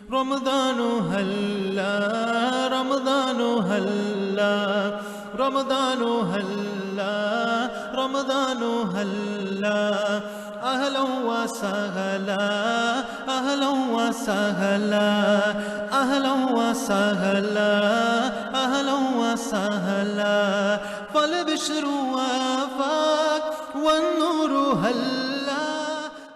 رمضان هلا رمضان هلا رمضان هلا رمضان هلا أهلا وسهلا أهلا وسهلا أهلا وسهلا أهلا وسهلا فالبشر وافاك والنور هلا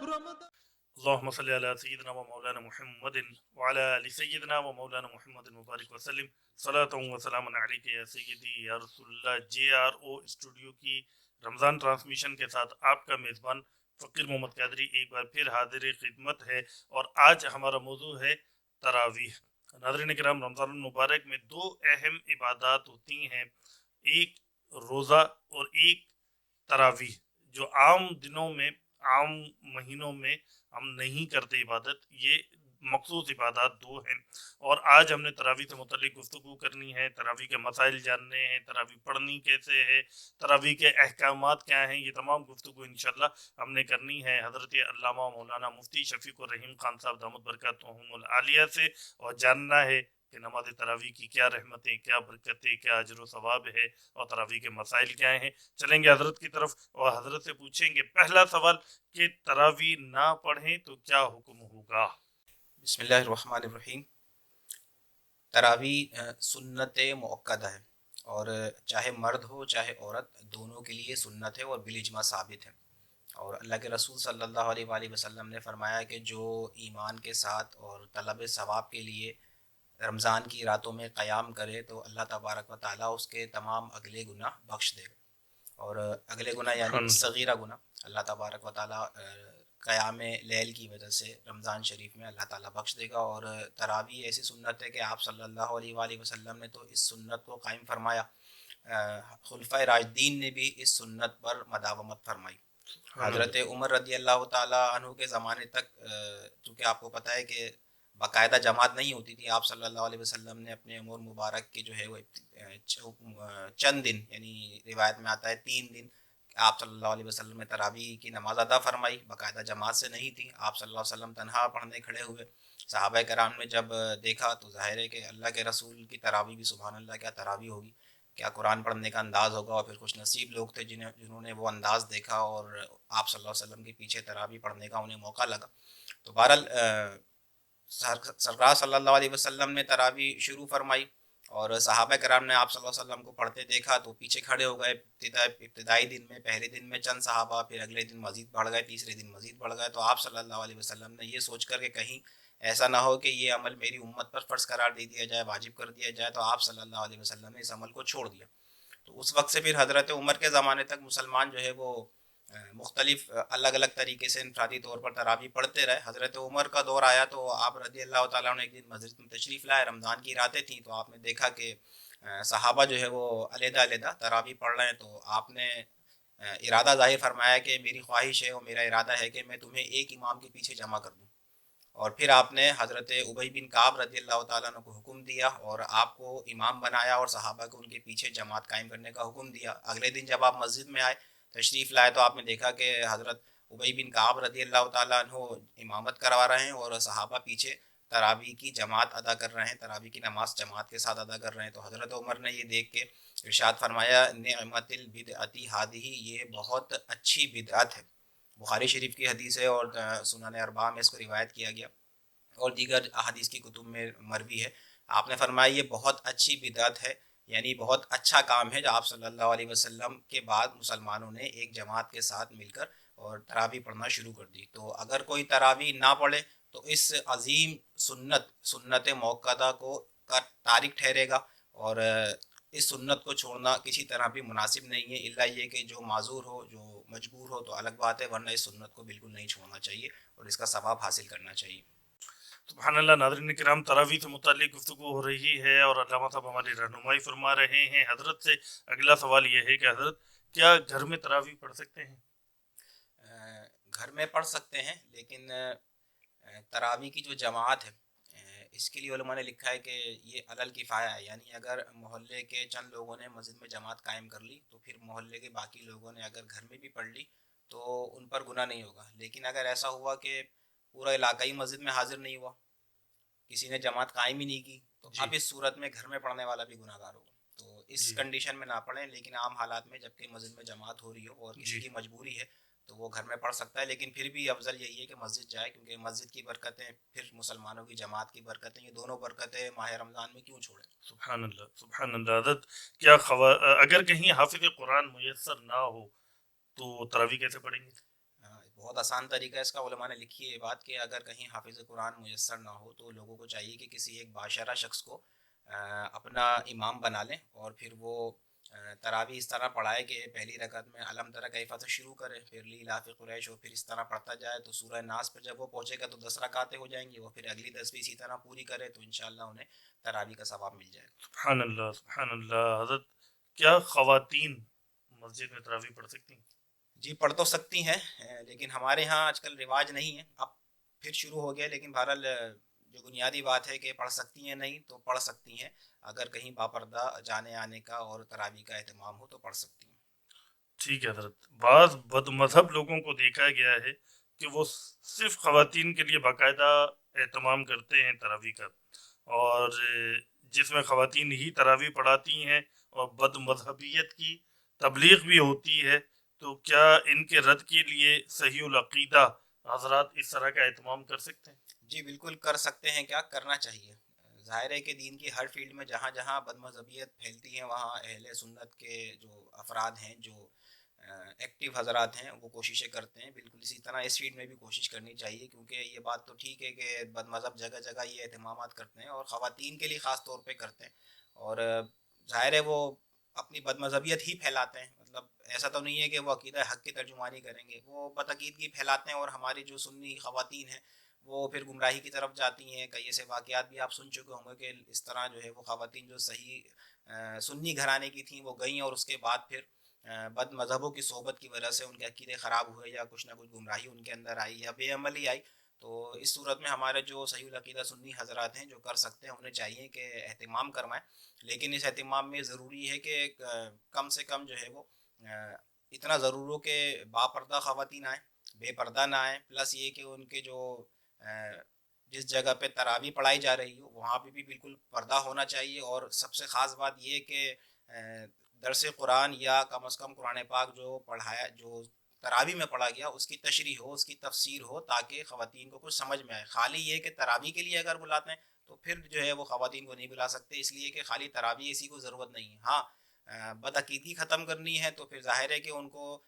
رمضان. اللهم صل على سيدنا ومولانا محمد وعلى آل سيدنا ومولانا محمد مبارک وسلم صلاۃ و سلام علیک یا سیدی یا رسول اللہ۔ JRO اسٹوڈیو کی رمضان ٹرانسمیشن کے ساتھ آپ کا میزبان فقیر محمد قادری ایک بار پھر حاضر خدمت ہے، اور آج ہمارا موضوع ہے تراویح۔ ناظرین کرام، رمضان المبارک میں دو اہم عبادات ہوتی ہیں، ایک روزہ اور ایک تراویح، جو عام دنوں میں، عام مہینوں میں ہم نہیں کرتے عبادت۔ یہ مخصوص عبادات دو ہیں، اور آج ہم نے تراویح سے متعلق گفتگو کرنی ہے، تراویح کے مسائل جاننے ہیں، تراویح پڑھنی کیسے ہے، تراویح کے احکامات کیا ہیں، یہ تمام گفتگو انشاءاللہ ہم نے کرنی ہے حضرت علامہ مولانا مفتی شفیق الرحیم خان صاحب دامت برکاتہم العالیہ سے، اور جاننا ہے کہ نماز تراویح کی کیا رحمتیں، کیا برکتیں، کیا اجر و ثواب ہے، اور تراویح کے مسائل کیا ہیں۔ چلیں گے حضرت کی طرف اور حضرت سے پوچھیں گے پہلا سوال کہ تراویح نہ پڑھیں تو کیا حکم ہوگا؟ بسم اللہ الرحمن الرحیم۔ تراویح سنت مؤکدہ ہے، اور چاہے مرد ہو چاہے عورت، دونوں کے لیے سنت ہے اور بالاجماع ثابت ہے۔ اور اللہ کے رسول صلی اللہ علیہ وآلہ وسلم نے فرمایا کہ جو ایمان کے ساتھ اور طلب ثواب کے لیے رمضان کی راتوں میں قیام کرے تو اللہ تبارک و تعالیٰ اس کے تمام اگلے گناہ بخش دے گا۔ اور اگلے گناہ یعنی صغیرہ گناہ اللہ تبارک و تعالیٰ قیام لیل کی وجہ سے رمضان شریف میں اللہ تعالیٰ بخش دے گا۔ اور تراویح ایسی سنت ہے کہ آپ صلی اللہ علیہ وآلہ وسلم نے تو اس سنت کو قائم فرمایا، خلفۂ راشدین نے بھی اس سنت پر مداومت فرمائی۔ حضرت عمر رضی اللہ تعالیٰ عنہ کے زمانے تک، چونکہ آپ کو پتہ ہے کہ باقاعدہ جماعت نہیں ہوتی تھی، آپ صلی اللہ علیہ وسلم نے اپنے عمر مبارک کے جو ہے وہ چند دن، یعنی روایت میں آتا ہے 3 دن، آپ صلی اللہ علیہ وسلم نے تراویح کی نماز ادا فرمائی، باقاعدہ جماعت سے نہیں تھی، آپ صلی اللہ علیہ وسلم تنہا پڑھنے کھڑے ہوئے۔ صحابہ کرام نے جب دیکھا تو ظاہر ہے کہ اللہ کے رسول کی تراویح بھی سبحان اللہ کیا تراویح ہوگی، کیا قرآن پڑھنے کا انداز ہوگا۔ اور پھر خوش نصیب لوگ تھے جنہوں نے وہ انداز دیکھا اور آپ صلی اللہ علیہ وسلم کے پیچھے تراویح پڑھنے کا انہیں موقع لگا۔ تو بہرحال سرکار صلی اللہ علیہ وسلم نے تراویح شروع فرمائی، اور صحابہ کرام نے آپ صلی اللہ علیہ وسلم کو پڑھتے دیکھا تو پیچھے کھڑے ہو گئے۔ ابتدائی دن میں، پہلے دن میں چند صحابہ، پھر اگلے دن مزید بڑھ گئے، تیسرے دن مزید بڑھ گئے۔ تو آپ صلی اللہ علیہ وسلم نے یہ سوچ کر کہ کہیں ایسا نہ ہو کہ یہ عمل میری امت پر فرض قرار دے دیا جائے، واجب کر دیا جائے، تو آپ صلی اللہ علیہ وسلم نے اس عمل کو چھوڑ دیا۔ تو اس وقت سے پھر حضرت عمر کے زمانے تک مسلمان جو ہے وہ مختلف الگ الگ طریقے سے انفرادی طور پر تراویح پڑھتے رہے۔ حضرت عمر کا دور آیا تو آپ رضی اللہ تعالیٰ عنہ ایک دن مسجد میں تشریف لائے، رمضان کی راتیں تھیں، تو آپ نے دیکھا کہ صحابہ جو ہے وہ علیحدہ علیحدہ تراویح پڑھ رہے ہیں۔ تو آپ نے ارادہ ظاہر فرمایا کہ میری خواہش ہے اور میرا ارادہ ہے کہ میں تمہیں ایک امام کے پیچھے جمع کر دوں۔ اور پھر آپ نے حضرت ابی بن کعب رضی اللہ تعالیٰ عنہ کو حکم دیا اور آپ کو امام بنایا اور صحابہ کو ان کے پیچھے جماعت قائم کرنے کا حکم دیا۔ اگلے دن جب آپ مسجد میں آئے، تشریف لائے، تو آپ نے دیکھا کہ حضرت ابی بن کعب رضی اللہ تعالیٰ عنہ امامت کروا رہے ہیں اور صحابہ پیچھے تراویح کی جماعت ادا کر رہے ہیں، تراویح کی نماز جماعت کے ساتھ ادا کر رہے ہیں۔ تو حضرت عمر نے یہ دیکھ کے ارشاد فرمایا، نعمت البدعۃ ہذہ، یہ بہت اچھی بدعت ہے۔ بخاری شریف کی حدیث ہے اور سنن اربعہ میں اس کو روایت کیا گیا اور دیگر احادیث کی کتب میں مروی ہے۔ آپ نے فرمایا یہ بہت اچھی بدعت ہے، یعنی بہت اچھا کام ہے جو آپ صلی اللہ علیہ وسلم کے بعد مسلمانوں نے ایک جماعت کے ساتھ مل کر اور تراویح پڑھنا شروع کر دی۔ تو اگر کوئی تراویح نہ پڑھے تو اس عظیم سنت موقدہ کو تارک ٹھہرے گا، اور اس سنت کو چھوڑنا کسی طرح بھی مناسب نہیں ہے، الا یہ کہ جو معذور ہو، جو مجبور ہو تو الگ بات ہے، ورنہ اس سنت کو بالکل نہیں چھوڑنا چاہیے اور اس کا ثواب حاصل کرنا چاہیے۔ سبحان اللہ۔ ناظرین کرام، تراویح سے متعلق گفتگو ہو رہی ہے اور علامہ صاحب ہماری رہنمائی فرما رہے ہیں۔ حضرت سے اگلا سوال یہ ہے کہ حضرت کیا گھر میں تراویح پڑھ سکتے ہیں؟ گھر میں پڑھ سکتے ہیں، لیکن تراویح کی جو جماعت ہے اس کے لیے علماء نے لکھا ہے کہ یہ علی الکفایہ ہے، یعنی اگر محلے کے چند لوگوں نے مسجد میں جماعت قائم کر لی تو پھر محلے کے باقی لوگوں نے اگر گھر میں بھی پڑھ لی تو ان پر گناہ نہیں ہوگا۔ لیکن اگر ایسا ہوا کہ پورا علاقہ ہی مسجد میں حاضر نہیں ہوا، کسی نے جماعت قائم ہی نہیں کی تو جی اب اس صورت میں گھر میں پڑھنے والا بھی گناہ گار ہوگا. تو اس جی کنڈیشن میں نہ پڑھیں, لیکن عام حالات میں جب کہ مسجد میں جماعت ہو رہی ہو اور کسی جی کی مجبوری ہے تو وہ گھر میں پڑھ سکتا ہے, لیکن پھر بھی افضل یہی ہے کہ مسجد جائے, کیونکہ مسجد کی برکتیں پھر مسلمانوں کی جماعت کی برکتیں, یہ دونوں برکتیں ماہ رمضان میں کیوں چھوڑیں. سبحان اللہ سبحان اللہ. حضرت کیا اگر کہیں حافظ قرآن میسر نہ ہو تو تراویح کیسے پڑھیں گے؟ بہت آسان طریقہ ہے اس کا, علماء نے لکھی ہے یہ بات کہ اگر کہیں حافظ قرآن میسر نہ ہو تو لوگوں کو چاہیے کہ کسی ایک باشرہ شخص کو اپنا امام بنا لیں, اور پھر وہ تراویح اس طرح پڑھائے کہ پہلی رکعت میں علم تری کیف سے شروع کرے, پھر لیلاف قریش, اور پھر اس طرح پڑھتا جائے تو سورہ ناس پہ جب وہ پہنچے گا تو 10 رکعتیں ہو جائیں گی, وہ پھر اگلی 10 بھی اسی طرح پوری کرے تو انشاءاللہ انہیں تراویح کا ثواب مل جائے گا. سبحان اللہ سبحان اللہ. حضرت کیا خواتین مسجد میں تراویح پڑھ سکتی ہیں؟ جی پڑھ تو سکتی ہیں, لیکن ہمارے ہاں آج کل رواج نہیں ہے, اب پھر شروع ہو گیا, لیکن بہرحال جو بنیادی بات ہے کہ پڑھ سکتی ہیں نہیں تو پڑھ سکتی ہیں, اگر کہیں باپردہ جانے آنے کا اور تراویح کا اہتمام ہو تو پڑھ سکتی ہیں. ٹھیک ہے حضرت. بعض بد مذہب لوگوں کو دیکھا گیا ہے کہ وہ صرف خواتین کے لیے باقاعدہ اہتمام کرتے ہیں تراویح کا, اور جس میں خواتین ہی تراویح پڑھاتی ہیں اور بد مذہبیت کی تبلیغ بھی ہوتی ہے, تو کیا ان کے رد کے لیے صحیح العقیدہ حضرات اس طرح کا اہتمام کر سکتے ہیں؟ جی بالکل کر سکتے ہیں, کیا کرنا چاہیے. ظاہر ہے کہ دین کی ہر فیلڈ میں جہاں جہاں بد مذہبیت پھیلتی ہے وہاں اہل سنت کے جو افراد ہیں, جو ایکٹیو حضرات ہیں, وہ کوششیں کرتے ہیں. بالکل اسی طرح اس فیلڈ میں بھی کوشش کرنی چاہیے, کیونکہ یہ بات تو ٹھیک ہے کہ بد مذہب جگہ جگہ یہ اہتمامات کرتے ہیں اور خواتین کے لیے خاص طور پہ کرتے ہیں, اور ظاہر ہے وہ اپنی بد مذہبیت ہی پھیلاتے ہیں. مطلب ایسا تو نہیں ہے کہ وہ عقیدہ حق کی ترجمانی کریں گے, وہ بدعقیدگی پھیلاتے ہیں, اور ہماری جو سنی خواتین ہیں وہ پھر گمراہی کی طرف جاتی ہیں. کئی ایسے واقعات بھی آپ سن چکے ہوں گے کہ اس طرح جو ہے وہ خواتین جو صحیح سنی گھرانے کی تھیں وہ گئیں, اور اس کے بعد پھر بد مذہبوں کی صحبت کی وجہ سے ان کے عقیدے خراب ہوئے, یا کچھ نہ کچھ گمراہی ان کے اندر آئی یا بے عملی آئی. تو اس صورت میں ہمارے جو صحیح العقیدہ سنی حضرات ہیں جو کر سکتے ہیں انہیں چاہیے کہ اہتمام کروائیں, لیکن اس اہتمام میں ضروری ہے کہ کم سے کم جو ہے وہ اتنا ضرور ہو کہ باپردہ خواتین آئیں, بے پردہ نہ آئیں, پلس یہ کہ ان کے جو جس جگہ پہ تراویح پڑھائی جا رہی ہو وہاں پہ بھی بالکل پردہ ہونا چاہیے, اور سب سے خاص بات یہ کہ درس قرآن یا کم از کم قرآن پاک جو پڑھایا, جو تراویح میں پڑھا گیا, اس کی تشریح ہو, اس کی تفسیر ہو, تاکہ خواتین کو کچھ سمجھ میں آئے. خالی یہ کہ تراویح کے لیے اگر بلاتے ہیں تو پھر جو ہے وہ خواتین کو نہیں بلا سکتے, اس لیے کہ خالی تراویح اسی کو ضرورت نہیں ہے. ہاں بدعقیدگی ختم کرنی ہے تو پھر ظاہر ہے کہ ان کو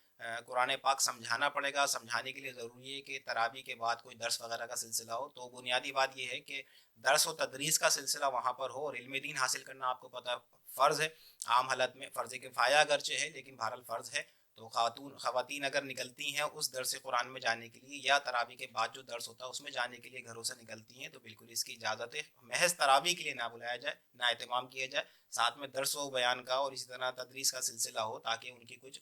قرآن پاک سمجھانا پڑے گا. سمجھانے کے لیے ضروری ہے کہ تراویح کے بعد کوئی درس وغیرہ کا سلسلہ ہو. تو بنیادی بات یہ ہے کہ درس و تدریس کا سلسلہ وہاں پر ہو, اور علم دین حاصل کرنا آپ کو پتہ فرض ہے. عام حالت میں فرض کفایہ اگرچہ ہے, لیکن بہرحال فرض ہے. تو خواتین اگر نکلتی ہیں اس درس قرآن میں جانے کے لیے یا تراویح کے بعد جو درس ہوتا ہے اس میں جانے کے لیے گھروں سے نکلتی ہیں, تو بالکل اس کی اجازت ہے. محض تراویح کے لیے نہ بلایا جائے, نہ اہتمام کیا جائے, ساتھ میں درس و بیان کا اور اسی طرح تدریس کا سلسلہ ہو, تاکہ ان کی کچھ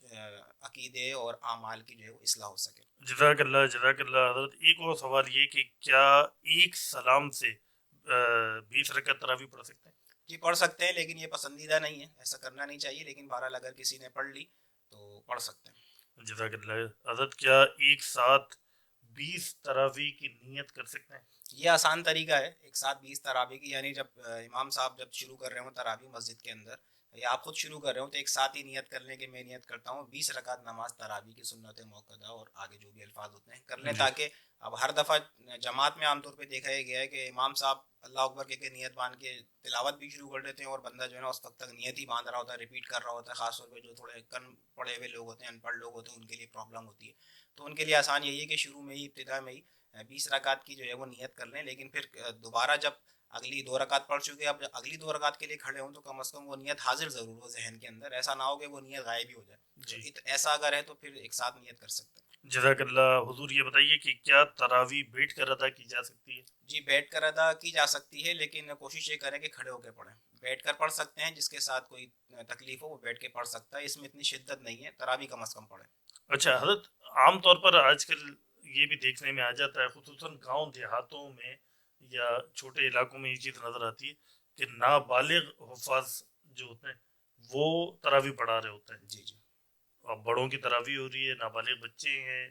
عقیدے اور اعمال کی جو ہے وہ اصلاح ہو سکے. جزاک اللہ جزاک اللہ. حضرت ایک اور سوال یہ کہ کیا ایک سلام سے 20 رکعت تراویح پڑھ سکتے ہیں؟ جی پڑھ سکتے ہیں, لیکن یہ پسندیدہ نہیں ہے, ایسا کرنا نہیں چاہیے, لیکن بہرحال اگر کسی نے پڑھ لی تو پڑھ سکتے ہیں. جزاک اللہ. حضرت کیا ایک ساتھ 20 تراویح کی نیت کر سکتے ہیں؟ یہ آسان طریقہ ہے ایک ساتھ 20 تراویح کی, یعنی جب امام صاحب جب شروع کر رہے ہوں تراویح مسجد کے اندر, یا آپ خود شروع کر رہے ہوں, تو ایک ساتھ ہی نیت کر لیں کہ میں نیت کرتا ہوں 20 رکعت نماز تراویح کی سنت موقدہ, اور آگے جو بھی الفاظ ہوتے ہیں کر لیں, تاکہ اب ہر دفعہ جماعت میں عام طور پہ دیکھا گیا ہے کہ امام صاحب اللہ اکبر کے نیت باندھ کے تلاوت بھی شروع کر دیتے ہیں, اور بندہ جو ہے نا اس وقت تک نیت ہی باندھ رہا ہوتا ہے, ریپیٹ کر رہا ہوتا ہے. خاص طور پہ جو تھوڑے کن پڑے ہوئے لوگ ہوتے ہیں, ان پڑھ لوگ ہوتے ہیں, ان کے لیے پرابلم ہوتی ہے. تو ان کے لیے آسان یہی ہے کہ شروع میں ہی, ابتدا میں ہی 20 رکعت کی جو ہے وہ نیت کر لیں, لیکن پھر دوبارہ جب اگلی 2 رکعت پڑھ چکے, اب اگلی 2 رکعت کے لیے کھڑے ہوں تو کم از کم وہ نیت حاضر ضرور ہو ذہن کے اندر, ایسا نہ ہو کہ وہ نیت غائب ہی ہو جائے. ایسا اگر ہے تو پھر ایک ساتھ نیت کر سکتے ہیں. جزاک اللہ. حضور یہ بتائیے کہ کیا تراویح بیٹھ کر ادا کی جا سکتی ہے؟ جی بیٹھ کر ادا کی جا سکتی ہے, لیکن کوشش یہ کریں کہ کھڑے ہو کے پڑھیں. بیٹھ کر پڑھ سکتے ہیں, جس کے ساتھ کوئی تکلیف ہو وہ بیٹھ کے پڑھ سکتا ہے, اس میں اتنی شدت نہیں ہے. تراویح کم از کم پڑھیں. اچھا حضرت, عام طور پر آج کل یہ بھی دیکھنے میں آ جاتا ہے, خصوصاً گاؤں دیہاتوں میں یا چھوٹے علاقوں میں یہ چیز نظر آتی ہے کہ نابالغ حفاظ جو ہوتے ہیں وہ تراویح پڑھا رہے ہوتے ہیں. جی جی اب بڑوں کی تراویح ہو رہی ہے, نابالغ بچے ہیں,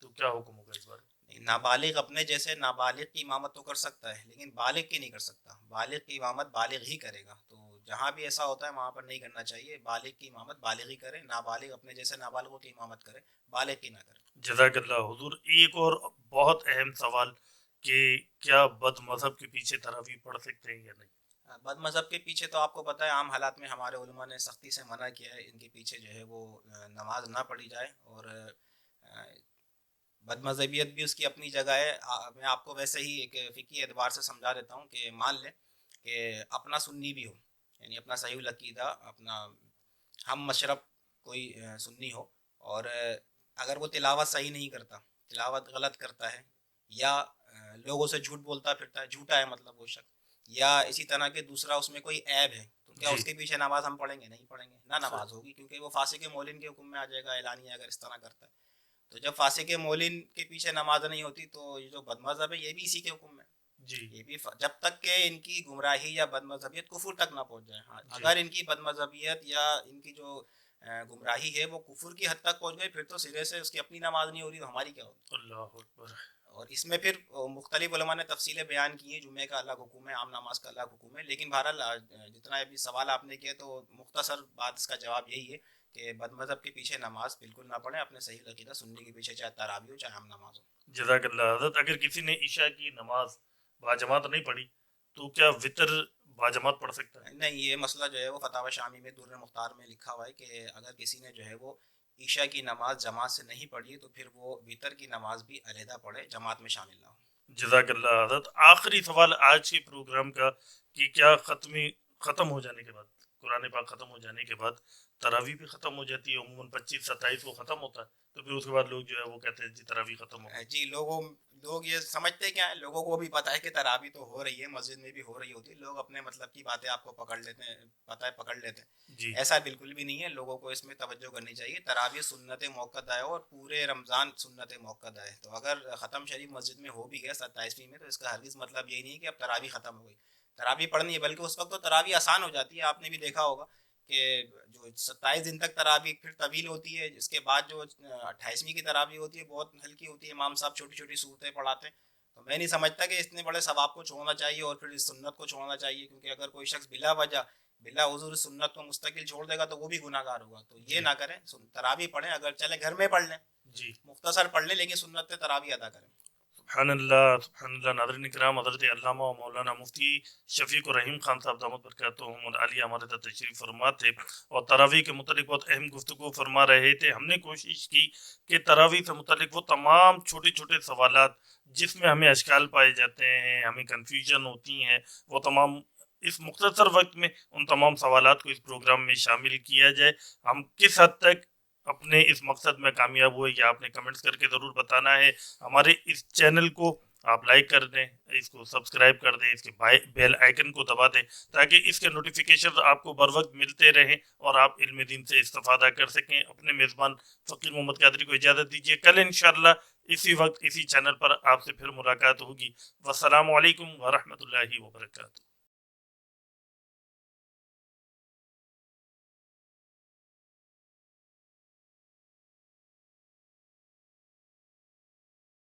تو کیا حکم ہوگا اس بارے میں؟ نابالغ اپنے جیسے نابالغ کی امامت تو کر سکتا ہے لیکن بالغ کی نہیں کر سکتا. بالغ کی امامت بالغ ہی کرے گا. تو جہاں بھی ایسا ہوتا ہے وہاں پر نہیں کرنا چاہیے. بالغ کی امامت بالغ ہی کرے, نابالغ اپنے جیسے نابالغوں کی امامت کرے, بالغ کی نہ کرے. جزاک اللہ حضور. ایک اور بہت اہم سوال کہ کیا بد مذہب کے پیچھے تراویح پڑھ سکتے ہیں یا نہیں؟ بد مذہب کے پیچھے تو آپ کو پتہ ہے عام حالات میں ہمارے علماء نے سختی سے منع کیا ہے, ان کے پیچھے جو ہے وہ نماز نہ پڑھی جائے. اور بد مذہبیت بھی اس کی اپنی جگہ ہے. میں آپ کو ویسے ہی ایک فقہی اعتبار سے سمجھا دیتا ہوں کہ مان لیں کہ اپنا سنی بھی ہو, یعنی اپنا صحیح العقیدہ, اپنا ہم مشرب کوئی سنی ہو, اور اگر وہ تلاوت صحیح نہیں کرتا, تلاوت غلط کرتا ہے, یا لوگوں سے جھوٹ بولتا پھرتا ہے, جھوٹا ہے مطلب وہ شخص, یا اسی طرح کے دوسرا اس میں کوئی عیب ہے, تو کیا جی. اس کے پیچھے نماز ہم پڑھیں گے؟ نہیں پڑھیں گے, نہ نماز ہوگی, کیونکہ وہ فاسق مولن کے حکم میں آ جائے گا اعلانیہ اگر اس طرح کرتا ہے. تو جب فاسق مولن کے پیچھے نماز نہیں ہوتی تو یہ جو بد مذہب ہے یہ بھی اسی کے حکم میں. جی یہ بھی جب تک کہ ان کی گمراہی یا بد مذہبیت کفر تک نہ پہنچ جائے. ہاں, جی. اگر ان کی بد مذہبیت یا ان کی جو گمراہی ہے وہ کفر کی حد تک پہنچ گئی, پھر تو سرے سے اس کی اپنی نماز نہیں ہو رہی, تو ہماری کیا ہوگی؟ اللہ اکبر. اور اس میں پھر مختلف علماء نے تفصیلیں بیان کی ہیں, جمعے کا الگ حکم ہے, عام نماز کا الگ حکم ہے. لیکن بہرحال جتنا ابھی سوال آپ نے کیا تو مختصر بات اس کا جواب یہی ہے کہ بد مذہب کے پیچھے نماز بالکل نہ پڑھیں, اپنے صحیح عقیدہ سنی کے پیچھے, چاہے تراویح ہو چاہے عام نماز ہو. جزاک اللہ. حضرت اگر کسی نے عشاء کی نماز باجماعت نہیں پڑھی تو کیا وطر باجماعت پڑھ سکتا ہے؟ نہیں, یہ مسئلہ جو ہے وہ فتاوی شامی میں در مختار میں لکھا ہوا ہے کہ اگر کسی نے جو ہے وہ عشاء کی نماز جماعت سے نہیں پڑھی تو پھر وہ وطر کی نماز بھی علیحدہ پڑھے, جماعت میں شامل نہ ہو. جزاک اللہ. حضرت آخری سوال آج کے پروگرام کا کہ کیا ختم ہو جانے کے بعد, قرآن پاک ختم ہو جانے کے بعد تراویح بھی ختم ہو جاتی ہے؟ عموماً 25-27 کو ختم ہوتا ہے, تو پھر اس کے بعد لوگ جو ہے وہ کہتے ہیں جی تراویح ختم ہو گئی. جی, لوگ یہ سمجھتے کیا ہیں, لوگوں کو بھی پتہ ہے کہ تراویح تو ہو رہی ہے, مسجد میں بھی ہو رہی ہوتی ہے, لوگ اپنے مطلب کی باتیں آپ کو پکڑ لیتے ہیں, پتہ ہے پکڑ لیتے ہیں. جی ایسا بالکل بھی نہیں ہے, لوگوں کو اس میں توجہ کرنی چاہیے. تراویح سنت موقدہ ہے اور پورے رمضان سنت موقدہ ہے. تو اگر ختم شریف مسجد میں ہو بھی گیا 27ویں میں, تو اس کا ہرگز مطلب یہی نہیں کہ اب تراویح ختم ہو گئی. تراویح پڑھنی ہے, بلکہ اس وقت تو تراویح آسان ہو جاتی ہے. آپ نے بھی دیکھا ہوگا کہ جو 27 دن تک تراویح پھر طویل ہوتی ہے, اس کے بعد جو 28ویں کی تراویح ہوتی ہے بہت ہلکی ہوتی ہے, امام صاحب چھوٹی چھوٹی صورتیں پڑھاتے ہیں. تو میں نہیں سمجھتا کہ اتنے بڑے ثواب کو چھوڑنا چاہیے اور پھر اس سنت کو چھوڑنا چاہیے, کیونکہ اگر کوئی شخص بلا وجہ بلا عذر سنت کو مستقل چھوڑ دے گا تو وہ بھی گناہ گار ہوگا. تو یہ نہ کریں, تراویح پڑھیں, اگر چلے گھر میں پڑھ لیں, جی مختصر پڑھ لیں, لیکن سنت تراویح ادا کریں. سبحان اللہ سبحان اللہ. ناظرین کرام, حضرت علامہ و مولانا مفتی شفیق الرحیم خان صاحب دامت برکاتہم العالیہ ہمارے ساتھ تشریف فرما تھے اور تراویح کے متعلق بہت اہم گفتگو فرما رہے تھے. ہم نے کوشش کی کہ تراویح سے متعلق وہ تمام چھوٹے چھوٹے سوالات جس میں ہمیں اشکال پائے جاتے ہیں, ہمیں کنفیوژن ہوتی ہیں, وہ تمام اس مختصر وقت میں ان تمام سوالات کو اس پروگرام میں شامل کیا جائے. ہم کس حد تک اپنے اس مقصد میں کامیاب ہوئے یہ آپ نے کمنٹس کر کے ضرور بتانا ہے. ہمارے اس چینل کو آپ لائک کر دیں, اس کو سبسکرائب کر دیں, اس کے بیل آئیکن کو دبا دیں تاکہ اس کے نوٹیفیکیشن آپ کو بر وقت ملتے رہیں اور آپ علم دین سے استفادہ کر سکیں. اپنے میزبان فقیر محمد قادری کو اجازت دیجیے. کل انشاءاللہ اسی وقت اسی چینل پر آپ سے پھر ملاقات ہوگی. والسلام علیکم ورحمۃ اللہ وبرکاتہ.